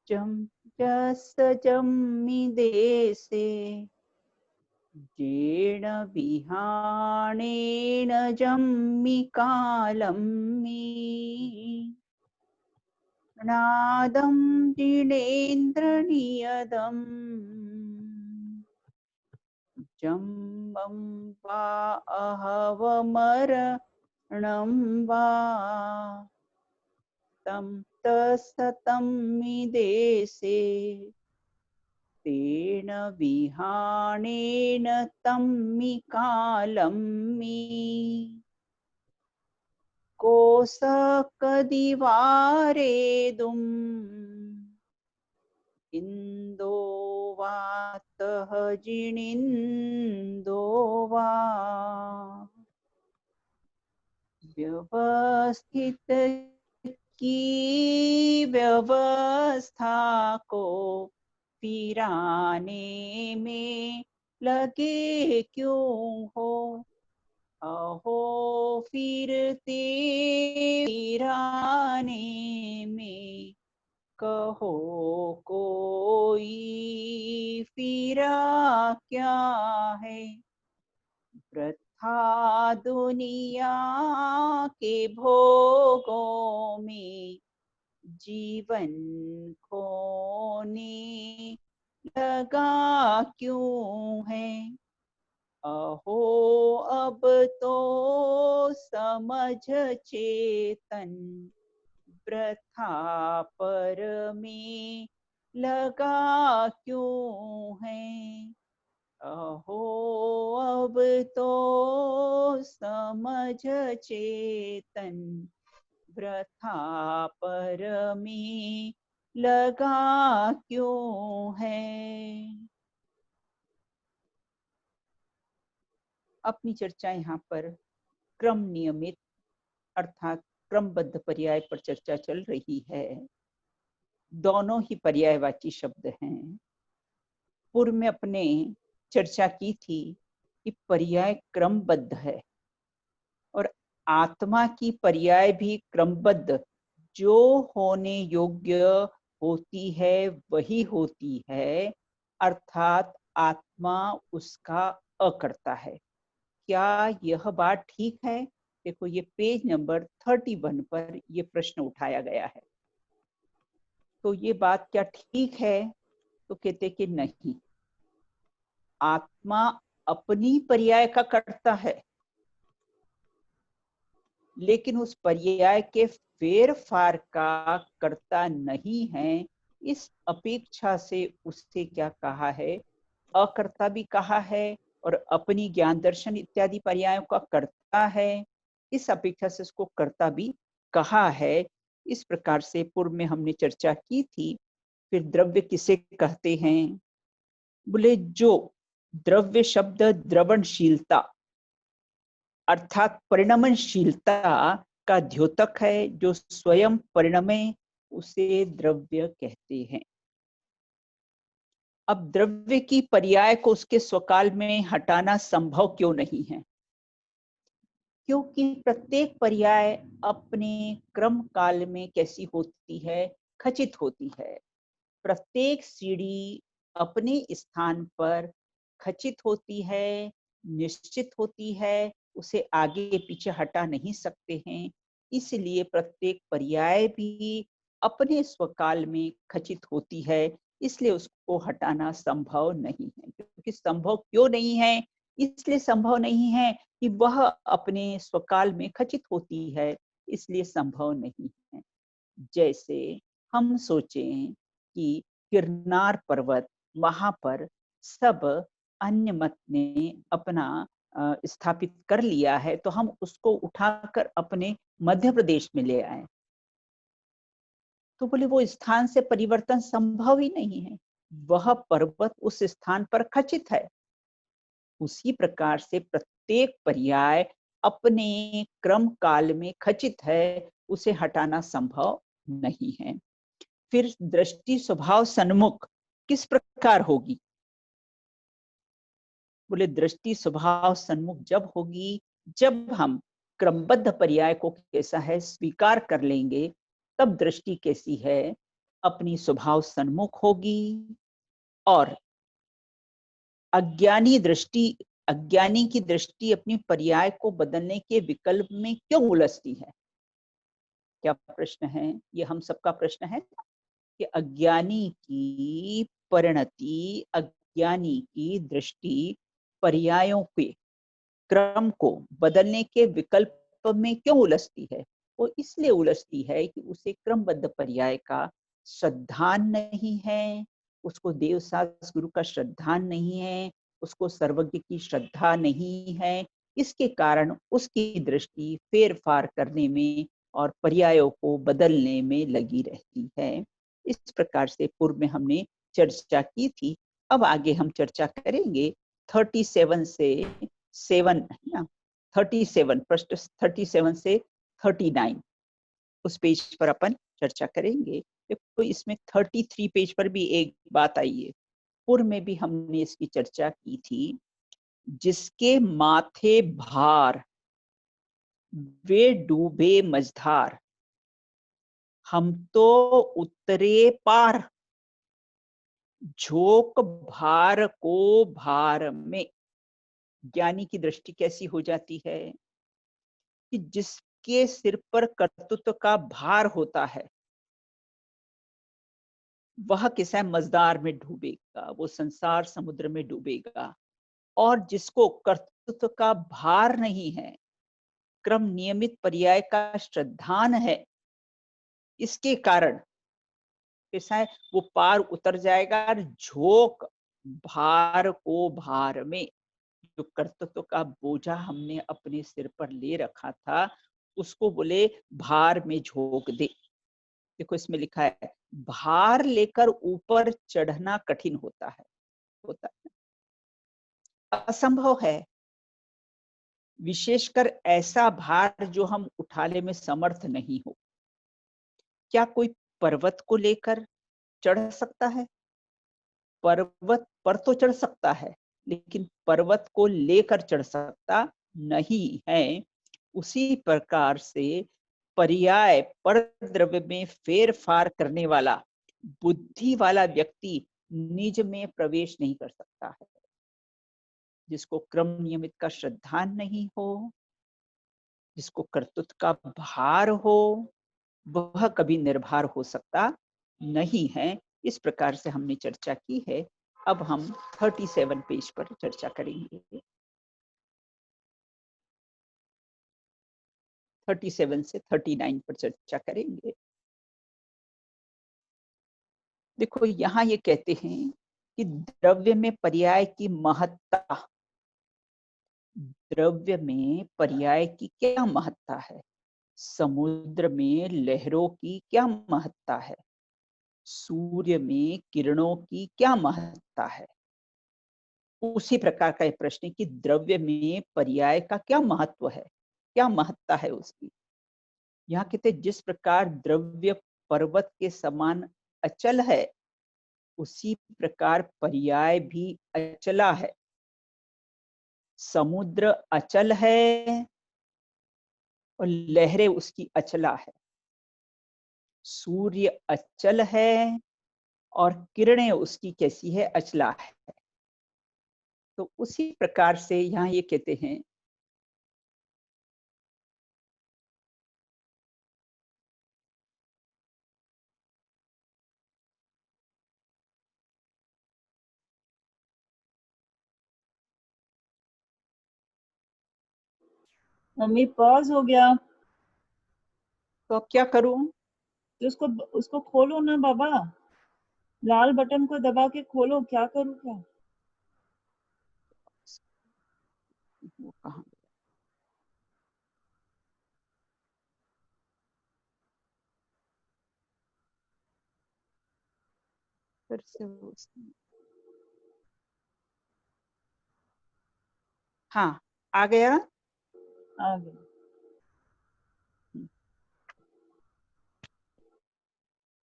जम जम्मि देशे जेण विहाणेन जम्मि कालम्मि नादं जिनेन्द्रनियदम् जम्बं वा अहवमरणं वा तं तसतं देशे तेन विहाणेन तम्मि कालम्मि कोसकदिवारेदुम् इन्दो वातः जिनिन्दो वा व्यवस्थित की व्यवस्था को फिराने में लगे क्यों हो, अहो फिरते फिराने में कहो कोई फिरा क्या है। वृथा दुनिया के भोगों में जीवन खोने लगा क्यों है, अहो अब तो समझ चेतन वृथा पर में लगा क्यों है, अहो अब तो समझ चेतन वृथा पर में लगा क्यों है। अपनी चर्चा यहाँ पर क्रम नियमित अर्थात क्रमबद्ध पर्याय पर चर्चा चल रही है। दोनों ही पर्यायवाची शब्द हैं। पूर्व में अपने चर्चा की थी कि पर्याय क्रमबद्ध है और आत्मा की पर्याय भी क्रमबद्ध, जो होने योग्य होती है वही होती है, अर्थात आत्मा उसका अकर्ता है। क्या यह बात ठीक है? देखो, ये पेज नंबर 31 पर ये प्रश्न उठाया गया है। तो ये बात क्या ठीक है? तो कहते कि नहीं, आत्मा अपनी पर्याय का कर्ता है, लेकिन उस पर्याय के फेर फार का कर्ता नहीं है। इस अपेक्षा से उससे क्या कहा है, अकर्ता भी कहा है और अपनी ज्ञान दर्शन इत्यादि पर्यायों का कर्ता है, इस अपेक्षा से उसको कर्ता भी कहा है। इस प्रकार से पूर्व में हमने चर्चा की थी। फिर द्रव्य किसे कहते हैं? बोले जो द्रव्य शब्द द्रवणशीलता अर्थात परिणमनशीलता का द्योतक है, जो स्वयं परिणमे, उसे द्रव्य कहते हैं। अब द्रव्य की पर्याय को उसके स्वकाल में हटाना संभव क्यों नहीं है? क्योंकि प्रत्येक पर्याय अपने क्रम काल में कैसी होती है, खचित होती है। प्रत्येक सीढ़ी अपने स्थान पर खचित होती है, निश्चित होती है, उसे आगे पीछे हटा नहीं सकते हैं। इसलिए प्रत्येक पर्याय भी अपने स्वकाल में खचित होती है, इसलिए उसको हटाना संभव नहीं है। क्योंकि संभव क्यों नहीं है? इसलिए संभव नहीं है कि वह अपने स्वकाल में खचित होती है, इसलिए संभव नहीं है। जैसे हम सोचें कि गिरनार पर्वत, वहां पर सब अन्य मत ने अपना स्थापित कर लिया है, तो हम उसको उठाकर अपने मध्य प्रदेश में ले आए, तो बोले वो स्थान से परिवर्तन संभव ही नहीं है, वह पर्वत उस स्थान पर खचित है। उसी प्रकार से प्रत्येक पर्याय अपने क्रम काल में खचित है, उसे हटाना संभव नहीं है। फिर दृष्टि स्वभाव सन्मुख किस प्रकार होगी? बोले दृष्टि स्वभाव सन्मुख जब होगी जब हम क्रमबद्ध पर्याय को कैसा है स्वीकार कर लेंगे, तब दृष्टि कैसी है, अपनी स्वभाव सन्मुख होगी और अज्ञानी की दृष्टि अपनी पर्याय को बदलने के विकल्प में क्यों उलझती है? क्या प्रश्न है? ये हम सबका प्रश्न है कि अज्ञानी की परिणति, अज्ञानी की दृष्टि पर्यायों के क्रम को बदलने के विकल्प में क्यों उलझती है? वो इसलिए उलझती है कि उसे क्रमबद्ध पर्याय का श्रद्धान नहीं है, उसको देवसास गुरु का श्रद्धान नहीं है, उसको सर्वज्ञ की श्रद्धा नहीं है। इसके कारण उसकी दृष्टि फेर-फार करने में और पर्यायों को बदलने में लगी रहती है। इस प्रकार से पूर्व में हमने चर्चा की थी। अब आगे हम चर्चा करेंगे 37 से 7 है ना, 37 पृष्ठ 37 से 39 उस पेज पर अपन चर्चा करेंगे। देखो इसमें 33 पेज पर भी एक बात आई है, पूर्व में भी हमने इसकी चर्चा की थी। जिसके माथे भार वे डूबे मझधार, हम तो उतरे पार, झोंक भार को भार में। ज्ञानी की दृष्टि कैसी हो जाती है कि जिसके सिर पर कर्तृत्व का भार होता है, वह किसी मझधार में डूबेगा, वो संसार समुद्र में डूबेगा। और जिसको कर्तृत्व का भार नहीं है, क्रम नियमित पर्याय का श्रद्धान है, इसके कारण कैसा है, वो पार उतर जाएगा। और झोंक भार को भार में, जो कर्तृत्व का बोझा हमने अपने सिर पर ले रखा था, उसको बोले भार में झोंक दे। देखो इसमें लिखा है, भार लेकर ऊपर चढ़ना कठिन होता है, असंभव है। विशेषकर ऐसा भार जो हम उठाने में समर्थ नहीं हो। क्या कोई पर्वत को लेकर चढ़ सकता है? पर्वत पर तो चढ़ सकता है, लेकिन पर्वत को लेकर चढ़ सकता नहीं है। उसी प्रकार से पर्याय पर द्रव्य में फेर फार करने वाला बुद्धि वाला व्यक्ति निज में प्रवेश नहीं कर सकता है। जिसको क्रम नियमित का श्रद्धान नहीं हो, जिसको कर्तृत्व का भार हो, वह कभी निर्भर हो सकता नहीं है। इस प्रकार से हमने चर्चा की है। अब हम 37 पेज पर चर्चा करेंगे। 37 से 39 पर चर्चा करेंगे। देखो यहाँ ये कहते हैं कि द्रव्य में पर्याय की महत्ता, द्रव्य में पर्याय की क्या महत्ता है, समुद्र में लहरों की क्या महत्ता है, सूर्य में किरणों की क्या महत्ता है। उसी प्रकार का एक प्रश्न है कि द्रव्य में पर्याय का क्या महत्व है, क्या महत्ता है उसकी। यहाँ कहते जिस प्रकार द्रव्य पर्वत के समान अचल है, उसी प्रकार पर्याय भी अचला है। समुद्र अचल है और लहरें उसकी अचला है। सूर्य अचल है और किरणें उसकी कैसी है, अचला है। तो उसी प्रकार से यहाँ ये कहते हैं, मम्मी पॉज हो गया। तो अब क्या करूं? तो उसको उसको खोलो ना बाबा, लाल बटन को दबा के खोलो। क्या करूं क्या? वो कहाँ फिर से हाँ, आ गया। आ गया।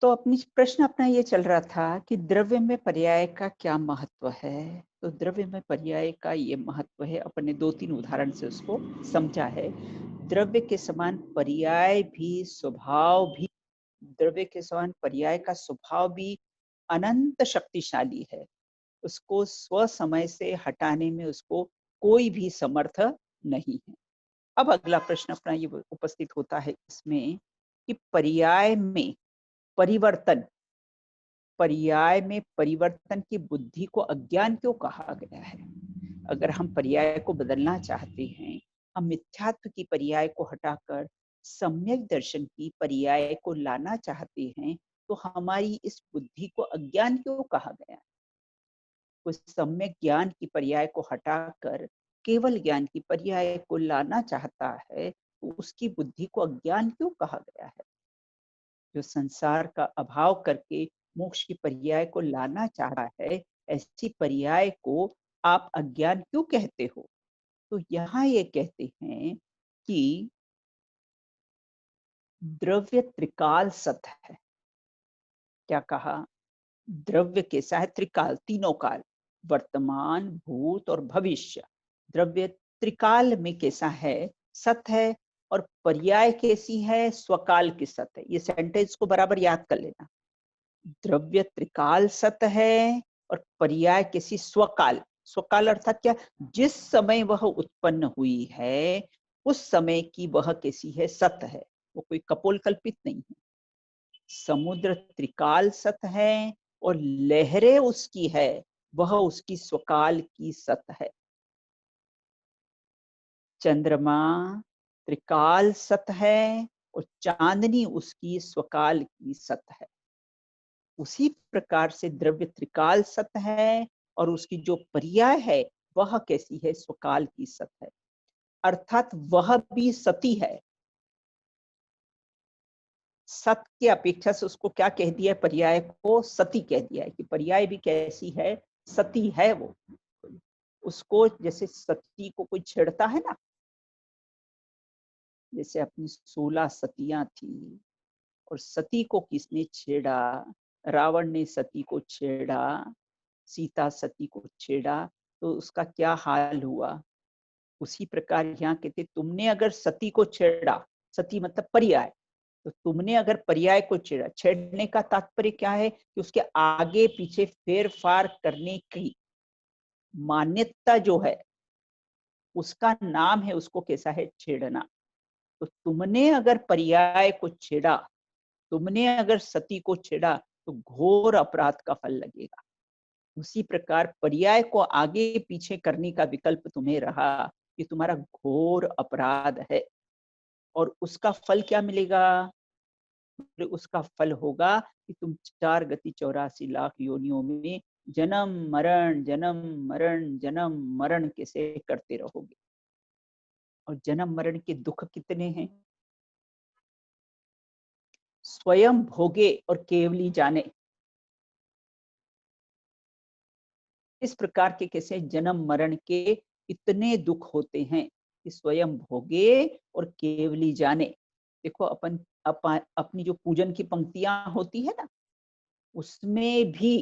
तो अपनी प्रश्न अपना ये चल रहा था कि द्रव्य में पर्याय का क्या महत्व है। तो द्रव्य में पर्याय का ये महत्व है, अपने 2-3 उदाहरण से उसको समझा है। द्रव्य के समान पर्याय भी, स्वभाव भी द्रव्य के समान पर्याय का स्वभाव भी अनंत शक्तिशाली है। उसको स्व समय से हटाने में उसको कोई भी समर्थ नहीं है। अब अगला प्रश्न अपना ये उपस्थित होता है इसमें कि परिवर्तन पर्याय में परिवर्तन की बुद्धि को अज्ञान क्यों कहा गया है? अगर हम पर्याय को बदलना चाहते हैं, हम मिथ्यात्व की पर्याय को हटाकर सम्यक दर्शन की पर्याय को लाना चाहते हैं, तो हमारी इस बुद्धि को अज्ञान क्यों कहा गया? उस सम्यक ज्ञान की पर्याय को हटाकर केवल ज्ञान की पर्याय को लाना चाहता है, तो उसकी बुद्धि को अज्ञान क्यों कहा गया है? जो संसार का अभाव करके मोक्ष की पर्याय को लाना चाह रहा है, ऐसी पर्याय को आप अज्ञान क्यों कहते हो? तो यहाँ ये कहते हैं कि द्रव्य त्रिकाल सत है। क्या कहा? द्रव्य कैसा है? त्रिकाल, तीनों काल, वर्तमान, भूत और भविष्य। द्रव्य त्रिकाल में कैसा है? सत है। और पर्याय कैसी है? स्वकाल की सत है। ये सेंटेंस को बराबर याद कर लेना। द्रव्य त्रिकाल सत है और पर्याय कैसी? स्वकाल। स्वकाल अर्थात क्या? जिस समय वह उत्पन्न हुई है उस समय की वह कैसी है? सत है। वो कोई कपोल कल्पित नहीं है। समुद्र त्रिकाल सत है और लहरें उसकी है, वह उसकी स्वकाल की सत है। चंद्रमा त्रिकाल सत है और चांदनी उसकी स्वकाल की सत है। उसी प्रकार से द्रव्य त्रिकाल सत है और उसकी जो पर्याय है वह कैसी है? स्वकाल की सत है। अर्थात वह भी सती है। सत के अपेक्षा से उसको क्या कह दिया है? पर्याय को सती कह दिया है कि पर्याय भी कैसी है? सती है वो। उसको जैसे सती को कोई छेड़ता है ना, जैसे अपनी 16 सतियां थी और सती को किसने छेड़ा? रावण ने सती को छेड़ा, सीता सती को छेड़ा, तो उसका क्या हाल हुआ? उसी प्रकार यहाँ कहते तुमने अगर सती को छेड़ा, सती मतलब पर्याय, तो तुमने अगर पर्याय को छेड़ा, छेड़ने का तात्पर्य क्या है? कि उसके आगे पीछे फेर फार करने की मान्यता जो है उसका नाम है, उसको कैसा है? छेड़ना। तो तुमने अगर पर्याय को छेड़ा, तुमने अगर सती को छेड़ा, तो घोर अपराध का फल लगेगा। उसी प्रकार पर्याय को आगे पीछे करने का विकल्प तुम्हें रहा, कि तुम्हारा घोर अपराध है। और उसका फल क्या मिलेगा? उसका फल होगा कि तुम 4 गति 84 लाख योनियों में जन्म मरण जन्म मरण जन्म मरण कैसे करते रहोगे। और जन्म मरण के दुख कितने हैं? स्वयं भोगे और केवली जाने। इस प्रकार के कैसे जन्म मरण के इतने दुख होते हैं कि स्वयं भोगे और केवली जाने। देखो अपनी जो पूजन की पंक्तियां होती है ना, उसमें भी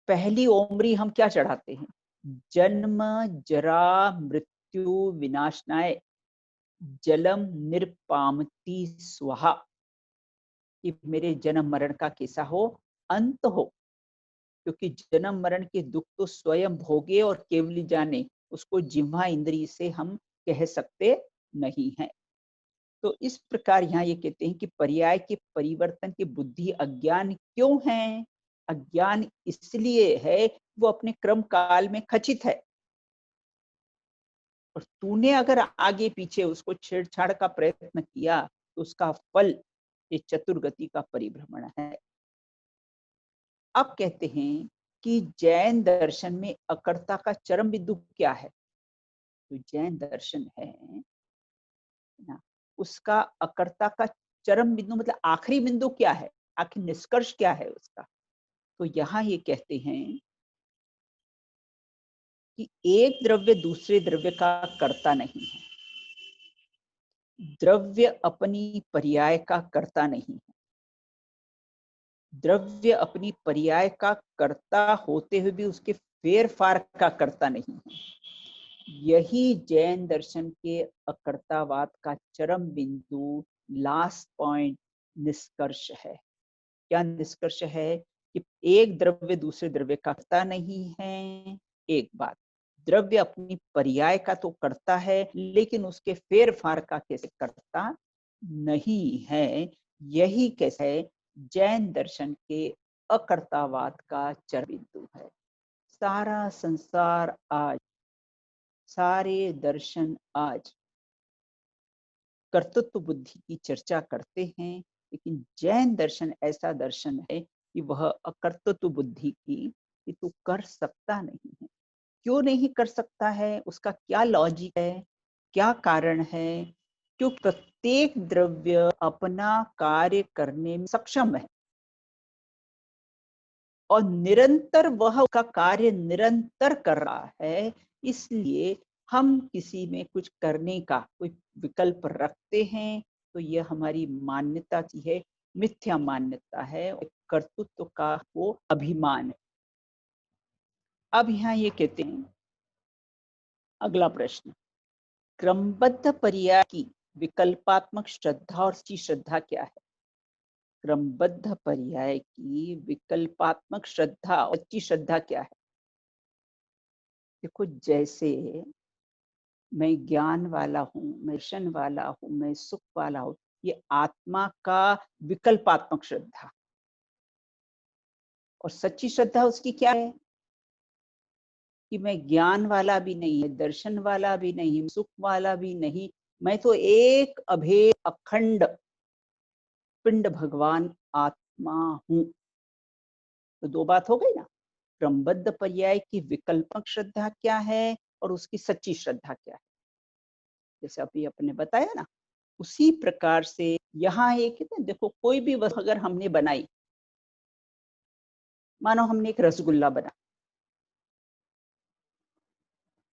पहली ओमरी हम क्या चढ़ाते हैं? जन्म जरा मृत्यु विनाशनाय जलम निर्पामति स्वाहा। कि मेरे जन्म मरण का कैसा हो? अंत हो। क्योंकि जन्म मरण के दुख तो स्वयं भोगे और केवली जाने, उसको जिह्वा इंद्रिय से हम कह सकते नहीं है। तो इस प्रकार यहाँ ये कहते हैं कि पर्याय के परिवर्तन की बुद्धि अज्ञान क्यों है? अज्ञान इसलिए है वो अपने क्रम काल में खचित है। और तूने अगर आगे पीछे उसको छेड़छाड़ का प्रयत्न किया तो उसका फल ये चतुर्गति का परिभ्रमण है। अब कहते हैं कि जैन दर्शन में अकर्ता का चरम बिंदु क्या है? तो जैन दर्शन है ना, उसका अकर्ता का चरम बिंदु मतलब आखिरी बिंदु क्या है? आखिर निष्कर्ष क्या है उसका? तो यहाँ ये कहते हैं कि एक द्रव्य दूसरे द्रव्य का कर्ता नहीं है। द्रव्य अपनी पर्याय का कर्ता नहीं है। द्रव्य अपनी पर्याय का कर्ता होते हुए भी उसके फेर फार का कर्ता नहीं है। यही जैन दर्शन के अकर्तावाद का चरम बिंदु लास्ट पॉइंट निष्कर्ष है। क्या निष्कर्ष है? कि एक द्रव्य दूसरे द्रव्य का करता नहीं है। एक बात, द्रव्य अपनी पर्याय का तो करता है, लेकिन उसके फेर फार का कैसे करता नहीं है। यही कैसे है जैन दर्शन के अकर्तावाद का चरम बिंदु है। सारा संसार आज, सारे दर्शन आज कर्तृत्व बुद्धि की चर्चा करते हैं, लेकिन जैन दर्शन ऐसा दर्शन है कि वह अकर्तृत्व बुद्धि की कि तू कर सकता नहीं है। क्यों नहीं कर सकता है? उसका क्या लॉजिक है, क्या कारण है? क्यों प्रत्येक द्रव्य अपना कार्य करने में सक्षम है और निरंतर वह उसका कार्य निरंतर कर रहा है। इसलिए हम किसी में कुछ करने का कोई विकल्प रखते हैं तो यह हमारी मान्यता की है, मिथ्या मान्यता है, कर्तृत्व का वो अभिमान है। अब यहाँ ये कहते हैं, अगला प्रश्न, क्रमबद्ध पर्याय की विकल्पात्मक श्रद्धा और सच्ची श्रद्धा क्या है? क्रमबद्ध पर्याय की विकल्पात्मक श्रद्धा और सच्ची श्रद्धा क्या है? देखो, जैसे मैं ज्ञान वाला हूँ, मैं दर्शन वाला हूँ, मैं सुख वाला हूँ, ये आत्मा का विकल्पात्मक श्रद्धा। और सच्ची श्रद्धा उसकी क्या है? कि मैं ज्ञान वाला भी नहीं है, दर्शन वाला भी नहीं, सुख वाला भी नहीं, मैं तो एक अभेद अखंड पिंड भगवान आत्मा हूँ। तो दो बात हो गई ना। क्रमबद्ध पर्याय की विकल्पक श्रद्धा क्या है और उसकी सच्ची श्रद्धा क्या है, जैसे अभी अपने बताया ना। उसी प्रकार से यहाँ एक देखो, कोई भी वस्तु अगर हमने बनाई, मानो हमने एक रसगुल्ला बना,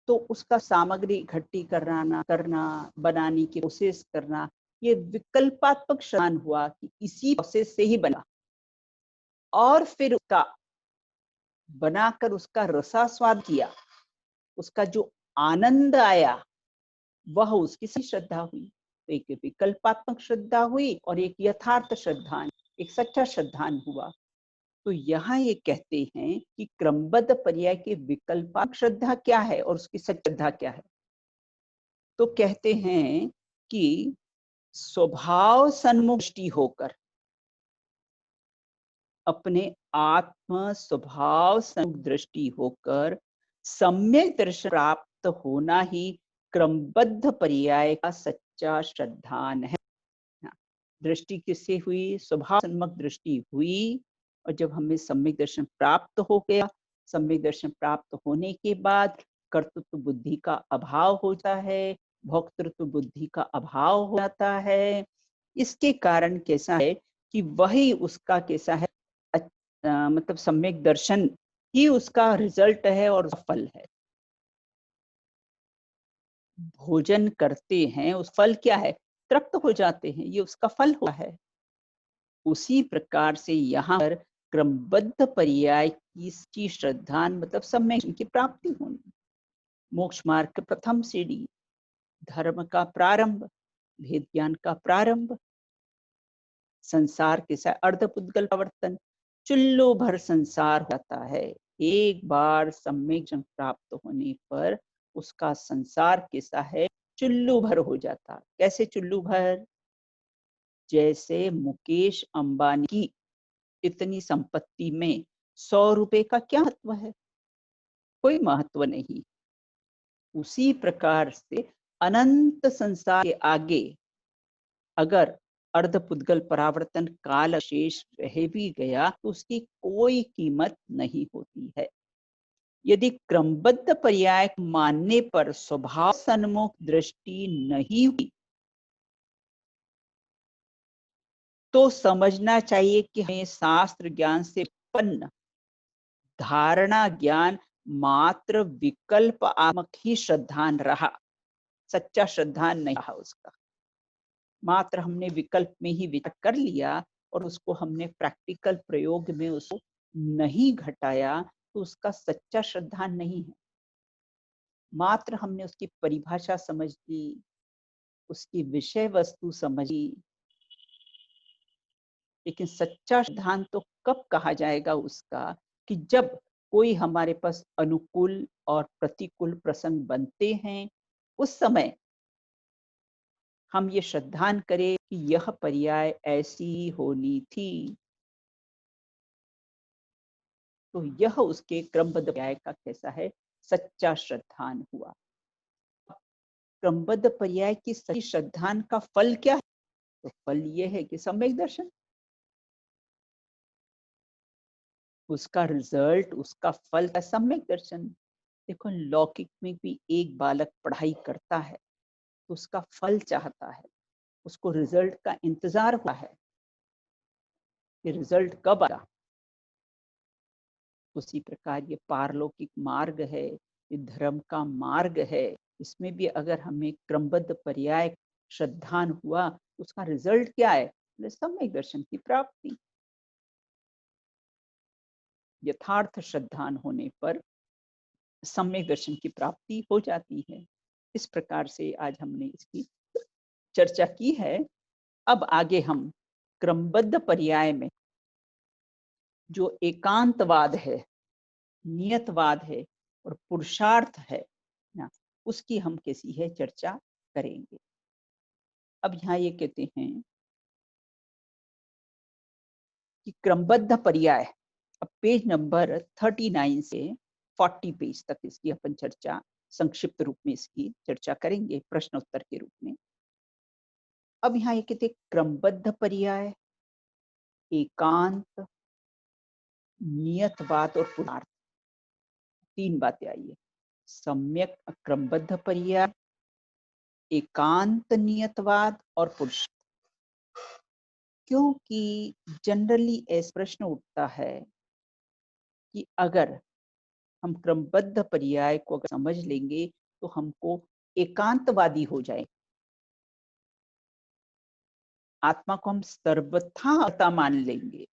तो उसका सामग्री इकट्ठी करना, बनाने की कोशिश करना, ये विकल्पात्मक श्रद्धा हुआ कि इसी प्रोसेस से ही बना, और फिर उसका बनाकर उसका रसास्वाद किया, उसका जो आनंद आया वह उसकी सही श्रद्धा हुई। तो एक विकल्पात्मक श्रद्धा हुई और एक यथार्थ श्रद्धान, एक सच्चा श्रद्धान हुआ। तो यहाँ ये कहते हैं कि क्रमबद्ध पर्याय की विकल्पात्मक श्रद्धा क्या है और उसकी सच्ची श्रद्धा क्या है। तो कहते हैं कि स्वभाव सन्मुख दृष्टि होकर, अपने आत्म स्वभाव सन्मुख दृष्टि होकर सम्यक दर्शन प्राप्त होना ही क्रमबद्ध पर्याय का सच्चा श्रद्धान है। दृष्टि किससे हुई? स्वभाव सन्मुख दृष्टि हुई, और जब हमें सम्यक दर्शन प्राप्त हो गया, सम्यक दर्शन प्राप्त होने के बाद कर्तृत्व बुद्धि का अभाव हो जाता है, भोक्तृत्व बुद्धि का अभाव हो जाता है। इसके कारण कैसा है कि वही उसका कैसा है, मतलब सम्यक दर्शन ही उसका रिजल्ट है और फल है। भोजन करते हैं, उस फल क्या है? तृप्त हो जाते हैं, ये उसका फल हुआ है। उसी प्रकार से यहाँ पर क्रमबद्ध पर्याय की सच्ची श्रद्धा मतलब सम्यक की प्राप्ति होनी, मोक्ष मार्ग की प्रथम सीढ़ी, धर्म का प्रारंभ, भेद ज्ञान का प्रारंभ, संसार के साथ अर्धपुद्गल प्रवर्तन, चुल्लू भर संसार होता है। एक बार सम्यक ज्ञान प्राप्त होने पर उसका संसार कैसा है? चुल्लू भर हो जाता। कैसे चुल्लू भर? जैसे मुकेश अंबानी की इतनी संपत्ति में 100 रुपए का क्या महत्व है? कोई महत्व नहीं। उसी प्रकार से अनंत संसार के आगे अगर अर्धपुद्गल परावर्तन काल शेष रह भी गया तो उसकी कोई कीमत नहीं होती है। यदि क्रमबद्ध पर्याय मानने पर स्वभाव सन्मुख दृष्टि नहीं हुई तो समझना चाहिए कि हमें शास्त्र ज्ञान से उत्पन्न धारणा ज्ञान मात्र विकल्प आत्मक ही श्रद्धान रहा, सच्चा श्रद्धान नहीं रहा उसका। मात्र हमने विकल्प में ही विचार कर लिया और उसको हमने प्रैक्टिकल प्रयोग में उसको नहीं घटाया, तो उसका सच्चा श्रद्धान नहीं है। मात्र हमने उसकी परिभाषा समझ ली, उसकी विषय वस्तु समझी, लेकिन सच्चा सिद्धांत तो कब कहा जाएगा उसका, कि जब कोई हमारे पास अनुकूल और प्रतिकूल प्रसंग बनते हैं, उस समय हम ये श्रद्धान करें कि यह पर्याय ऐसी होनी थी। तो यह उसके क्रमबद्ध पर्याय का कैसा है, सच्चा श्रद्धान हुआ। क्रमबद्ध पर्याय की सच्ची श्रद्धान का फल क्या है? तो फल ये है कि सम्यक दर्शन। उसका रिजल्ट, उसका फल का सम्यक दर्शन। देखो, लौकिक में भी एक बालक पढ़ाई करता है तो उसका फल चाहता है, उसको रिजल्ट का इंतजार हुआ है कि रिजल्ट कब आएगा। उसी प्रकार ये पारलौकिक मार्ग है, ये धर्म का मार्ग है, इसमें भी अगर हमें क्रमबद्ध पर्याय श्रद्धान हुआ तो उसका रिजल्ट क्या है? सम्यक दर्शन की प्राप्ति। यथार्थ श्रद्धान होने पर सम्यक दर्शन की प्राप्ति हो जाती है। इस प्रकार से आज हमने इसकी चर्चा की है। अब आगे हम क्रमबद्ध पर्याय में जो एकांतवाद है, नियतवाद है और पुरुषार्थ है ना, उसकी हम कैसी है चर्चा करेंगे। अब यहाँ ये कहते हैं कि क्रमबद्ध पर्याय, अब पेज नंबर 39 से 40 पेज तक इसकी अपन चर्चा संक्षिप्त रूप में इसकी चर्चा करेंगे प्रश्नोत्तर के रूप में। अब यहाँ ये कहते क्रमबद्ध पर्याय, एकांत, नियतवाद और पुरुषार्थ, तीन बातें आई है। सम्यक क्रमबद्ध पर्याय, एकांत नियतवाद और पुरुषार्थ। क्योंकि जनरली ऐसा प्रश्न उठता है कि अगर हम क्रमबद्ध पर्याय को अगर समझ लेंगे तो हमको एकांतवादी हो जाए, आत्मा को हम सर्वथा आत्मा मान लेंगे।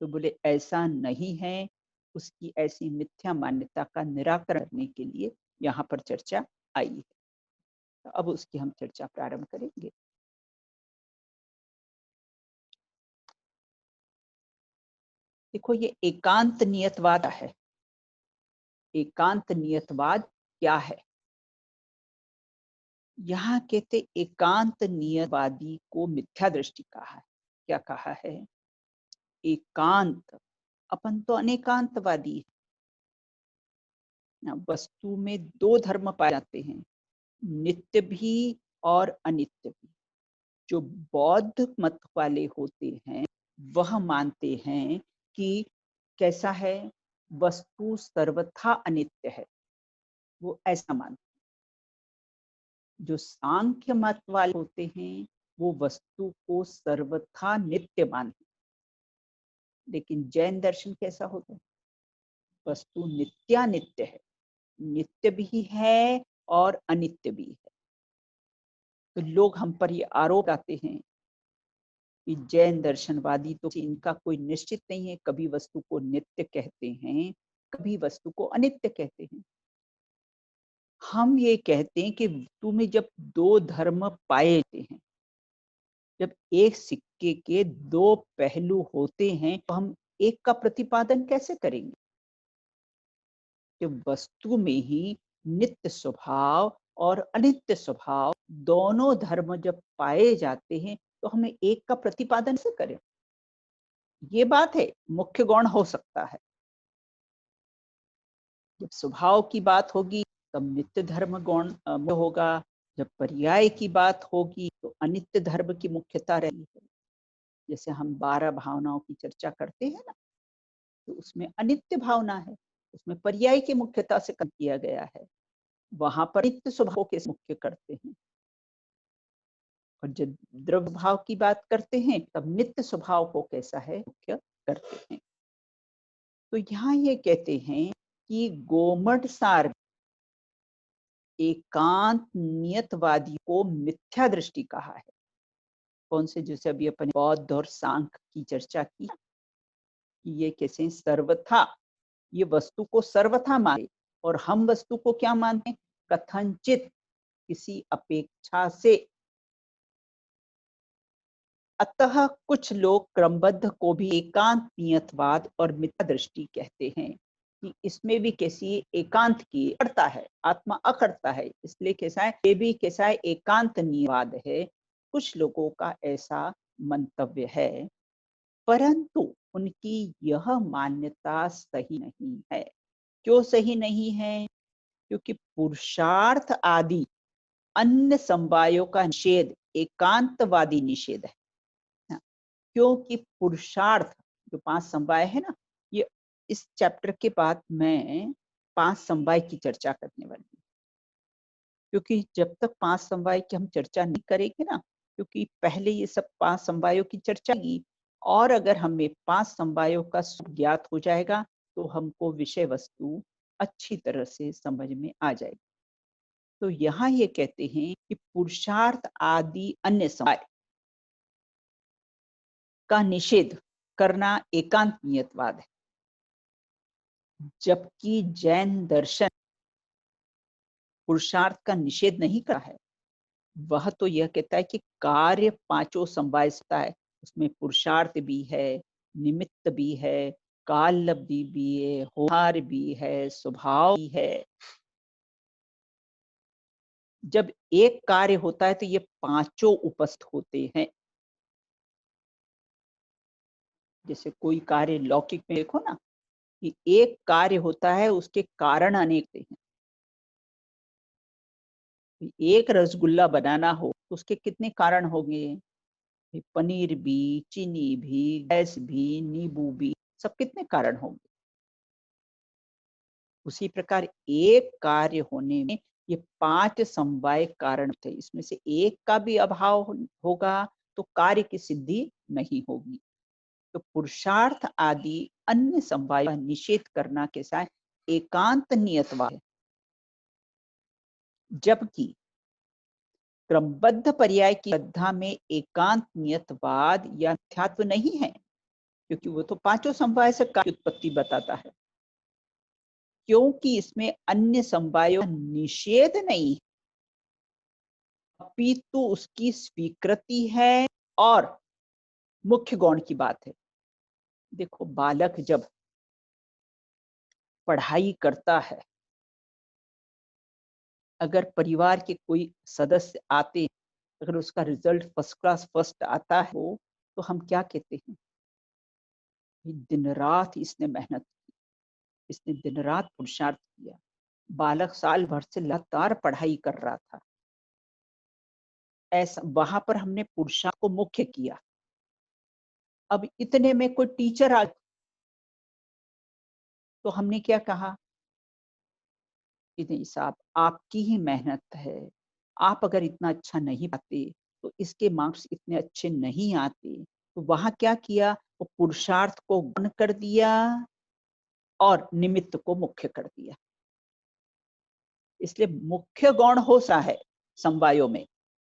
तो बोले ऐसा नहीं है, उसकी ऐसी मिथ्या मान्यता का निराकरण करने के लिए यहाँ पर चर्चा आई है। तो अब उसकी हम चर्चा प्रारंभ करेंगे। देखो, ये एकांत नियतवाद है। एकांत नियतवाद क्या है? यहाँ कहते एकांत नियतवादी को मिथ्या दृष्टि कहा है। क्या कहा है? एकांत, अपन तो अनेकांतवादी है। वस्तु में दो धर्म पाए जाते हैं, नित्य भी और अनित्य भी। जो बौद्ध मत वाले होते हैं वह मानते हैं कि कैसा है, वस्तु सर्वथा अनित्य है, वो ऐसा मानते। जो सांख्य मत वाले होते हैं वो वस्तु को सर्वथा नित्य मानते। लेकिन जैन दर्शन कैसा होता है? वस्तु नित्यानित्य है, नित्य भी है और अनित्य भी है। तो लोग हम पर ये आरोप लगाते हैं कि जैन दर्शनवादी तो इनका कोई निश्चित नहीं है, कभी वस्तु को नित्य कहते हैं, कभी वस्तु को अनित्य कहते हैं। हम ये कहते हैं कि वस्तु में जब दो धर्म पाए जाते हैं, जब एक सिक्के के दो पहलू होते हैं, तो हम एक का प्रतिपादन कैसे करेंगे? कि वस्तु में ही नित्य स्वभाव और अनित्य स्वभाव दोनों धर्म जब पाए जाते हैं तो हमें एक का प्रतिपादन कैसे करें? ये बात है, मुख्य गौण हो सकता है। जब स्वभाव की बात होगी तब नित्य धर्म गौण होगा, जब पर्याय की बात होगी तो अनित्य धर्म की मुख्यता रहेगी। जैसे हम 12 भावनाओं की चर्चा करते हैं ना, तो उसमें अनित्य भावना है, उसमें पर्याय की मुख्यता से कम किया गया है। वहां पर नित्य स्वभाव के मुख्य करते हैं, और जब द्रव्य भाव की बात करते हैं तब नित्य स्वभाव को कैसा है मुख्य करते हैं। तो यहाँ ये कहते हैं कि गोमट सार एकांत नियतवादी को मिथ्या दृष्टि कहा है। कौन से? जैसे अभी अपन बौद्ध और सांख्य की चर्चा की कि ये कैसे सर्वथा, ये वस्तु को सर्वथा माने, और हम वस्तु को क्या मानते हैं? कथनचित, किसी अपेक्षा से। अतः कुछ लोग क्रमबद्ध को भी एकांत नियतवाद और मिथ्या दृष्टि कहते हैं कि इसमें भी कैसी एकांत की करता है, आत्मा अकर्ता है, इसलिए कैसा है, ये भी कैसा है, एकांत नियतवाद है। कुछ लोगों का ऐसा मंतव्य है, परंतु उनकी यह मान्यता सही नहीं है। क्यों सही नहीं है? क्योंकि पुरुषार्थ आदि अन्य समवायों का निषेध एकांतवादी निषेध है। हाँ, क्योंकि पुरुषार्थ जो 5 समवाय है ना, ये इस चैप्टर के बाद मैं 5 समवाय की चर्चा करने वाली हूँ। क्योंकि जब तक 5 समवाय की हम चर्चा नहीं करेंगे ना, क्योंकि पहले ये सब 5 समवायों की चर्चा की, और अगर हमें 5 समवायों का स्वरूप ज्ञात हो जाएगा तो हमको विषय वस्तु अच्छी तरह से समझ में आ जाएगी। तो यहाँ ये कहते हैं कि पुरुषार्थ आदि अन्य समवाय का निषेध करना एकांत नियतवाद है, जबकि जैन दर्शन पुरुषार्थ का निषेध नहीं करा है। वह तो यह कहता है कि कार्य पांचों समवाय से है, उसमें पुरुषार्थ भी है, निमित्त भी है, काल लब्धि भी है, होहार भी है, स्वभाव भी है। जब एक कार्य होता है तो ये पांचों उपस्थित होते हैं। जैसे कोई कार्य लौकिक में देखो ना, कि एक कार्य होता है, उसके कारण अनेक हैं। एक रसगुल्ला बनाना हो तो उसके कितने कारण होंगे? पनीर भी, चीनी भी, गैस भी, नींबू भी, सब कितने कारण होंगे? उसी प्रकार एक कार्य होने में ये 5 समवाय कारण थे, इसमें से एक का भी अभाव होगा तो कार्य की सिद्धि नहीं होगी। तो पुरुषार्थ आदि अन्य समवाय का निषेध करना कैसा है? एकांत नियतवाद है। जबकि क्रमबद्ध पर्याय की श्रद्धा में एकांत नियतवाद या मिथ्यात्व नहीं है, क्योंकि वो तो पांचों समवाय से कार्य उत्पत्ति बताता है। क्योंकि इसमें अन्य समवायों का निषेध नहीं, अपितु उसकी स्वीकृति है और मुख्य गौण की बात है। देखो, बालक जब पढ़ाई करता है, अगर परिवार के कोई सदस्य आते हैं, अगर उसका रिजल्ट फर्स्ट क्लास फर्स्ट आता है तो हम क्या कहते हैं? दिन रात इसने मेहनत की, इसने दिन रात पुरुषार्थ किया। बालक साल भर से लगातार पढ़ाई कर रहा था, ऐसा वहां पर हमने पुरुषार्थ को मुख्य किया। अब इतने में कोई टीचर आ, तो हमने क्या कहा कि नहीं साहब, आपकी ही मेहनत है, आप अगर इतना अच्छा नहीं पाते तो इसके मार्क्स इतने अच्छे नहीं आते। तो वहां क्या किया, वो पुरुषार्थ को गौण कर दिया और निमित्त को मुख्य कर दिया। इसलिए मुख्य गौण हो सा है समवायों में,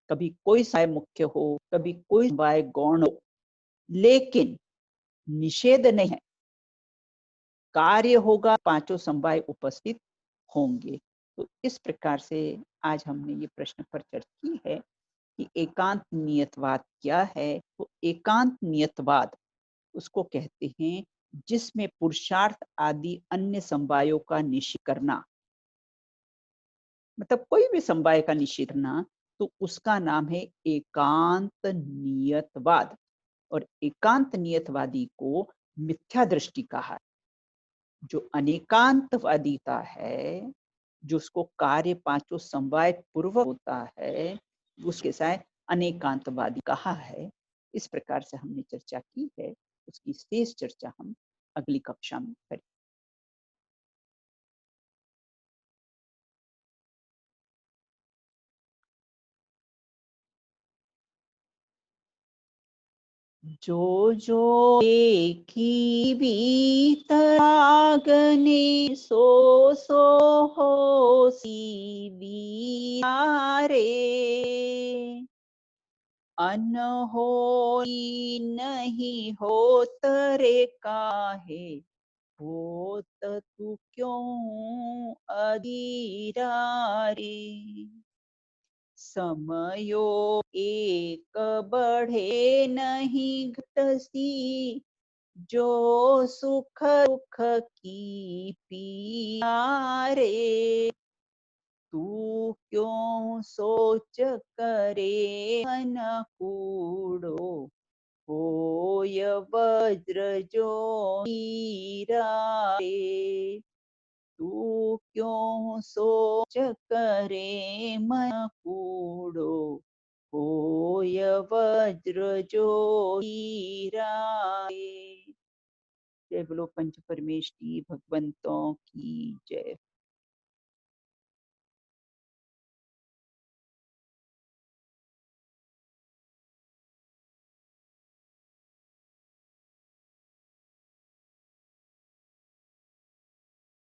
कभी कोई समवाय मुख्य हो, कभी कोई समवाय गौण हो, लेकिन निषेध नहीं है। कार्य होगा, पांचों समवाय उपस्थित होंगे। तो इस प्रकार से आज हमने ये प्रश्न पर चर्चा की है कि एकांत नियतवाद क्या है। तो एकांत नियतवाद उसको कहते हैं जिसमें पुरुषार्थ आदि अन्य समवायों का निषेध करना, मतलब कोई भी समवाय का निषेध करना, तो उसका नाम है एकांत नियतवाद। और एकांत नियतवादी को मिथ्या दृष्टि कहा है। जो अनेकांतवादिता है, जो उसको कार्य पांचों समवाय पूर्व होता है, उसके साथ अनेकांतवादी कहा है। इस प्रकार से हमने चर्चा की है, उसकी शेष चर्चा हम अगली कक्षा में करें। जो जो देखी भीतरागने, सो सो हो सी बियारे। अनहोनी नहीं होत रे काहे, होत तू क्यों अधीरा रे। समयो एक बढ़े नहीं घटसी, जो सुख दुख की पिया रे। तू क्यों सोच करे मन कूड़ो, होय वज्र जो हीरा रे। तू क्यों सोच करे मन कूड़ो, होय वज्र जो हीरा रे। जय बोलो पंच परमेष्टि भगवंतों की जय।